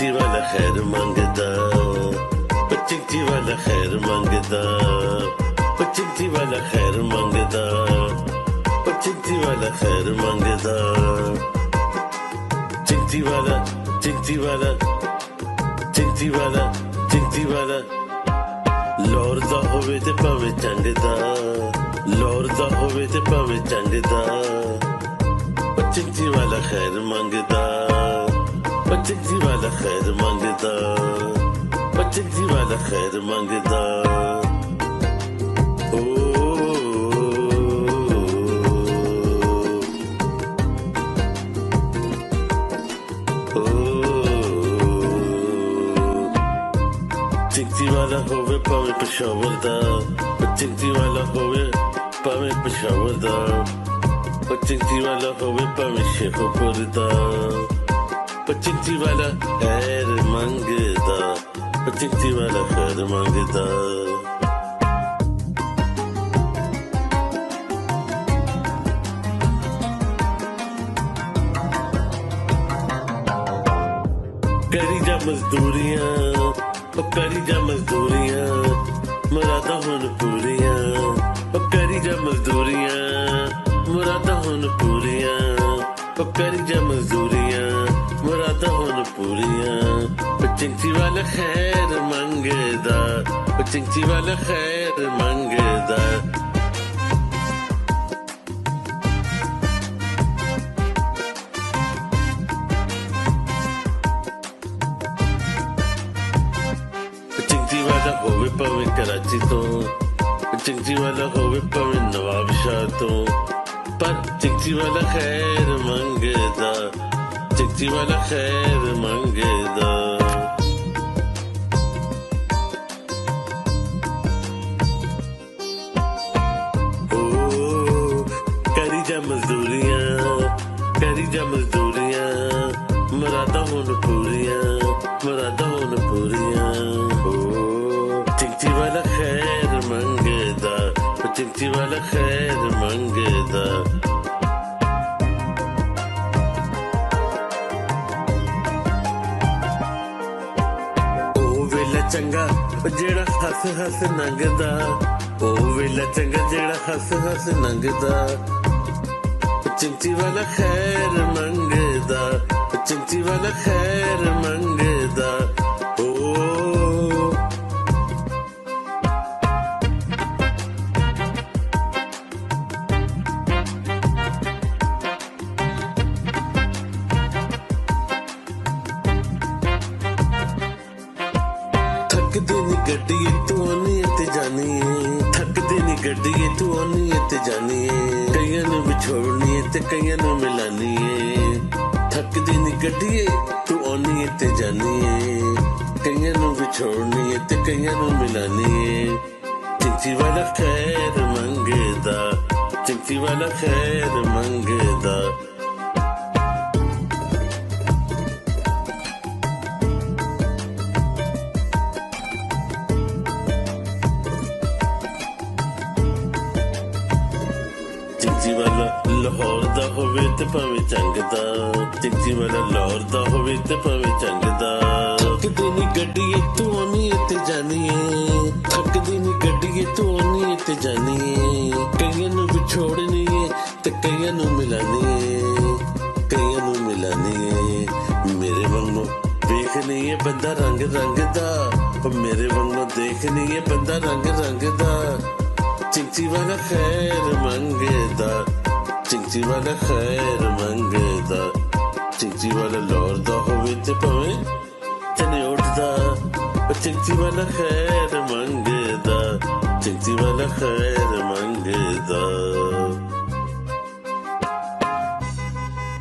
चिंची वाला खैर मंगदा, चिंची वाला खैर मंगदा, चिंची वाला खैर मंगदा, चिंची वाला खैर मंगदा, चिंची वाला चिंची वाला चिंची वाला चिंची वाला लौरदा होवे ते भावें चंगदा, लौरदा होवे ते भावें चंगदा, चिंची वाला खैर मंगदा, चिंची वाला खैर मंगदा, चिंची वाला खैर मंगदा। ओ चिंची वाला होवे भावें पेशावर दा, चिंची वाला होवे भावें पेशावर दा, चिंची वाला होवे भावें शेखोपुर दा, चिंची वाला खैर मंगदा, चिंची वाला खैर मंगदा। करी जा मजदूरियां, करी जा मजदूरियां, मुरादा हुन पूरियां, करी जा मजदूरियां, मुरादा हुन पूरियां, करी जा मजदूरियां, मुरादा हुन पूरियां। चिंची वाला खैर मंगदा, चिंची वाला खैर मंगदा। चिंची वाला होवे भावें कराची तो, चिंची वाला होवे भावें नवाबशाह तो, पर चिंची वाला खैर मंगदा, चिंची वाला खैर मंगदा। ओ करी जा मजदूरियां, करी जा मजदूरियां, मुरादा हुन पूरियां, मुरादा हुन पूरियां। ओ चिंची वाला खैर मंगदा, चिंची वाला खैर मंगदा। चंगा जेड़ा हस हस नंगदा, ओ वेला चंगा जेड़ा हस हस नंगदा, चिंची वाला खैर मंगदा, चिंची वाला खैर मंगदा। ओ थकदी नी गड्डी तू आनी ते जानी है, थकदी नी गड्डी तू आनी ते जानी है, कईयां नूं विछोड़नी ते कईयां नूं मिलानी है। थकदी नी गड्डी तू आनी ते जानी है, कईयां नूं विछोड़नी ते कईयां नूं मिलानी है। चिंची वाला खैर मंगदा, चिंची वाला खैर मंगदा। चिंची वाला लाहौर दा होवे ते भावें चंगदा, चिंची वाला लाहौर दा होवे ते भावें चंगदा। थकदी नी गड्डी तू आनी ते जानी है, थकदी नी गड्डी तू आनी ते जानी है, कईयां नूं विछोड़नी है ते कईयां नूं मिलानी है, कईयां नूं मिलानी है। मेरे वांगू देखनी है बंदा रंग रंग दा, मेरे वांगू देखनी है बंदा रंग रंग दा। चिंची वाला खैर मंगदा, चिंची वाला खैर मंगदा। चिंची वाला लाहौर दा होवे ते भावें चनियोट दा, चिंची वाला खैर मंगदा, चिंची वाला खैर मंगदा।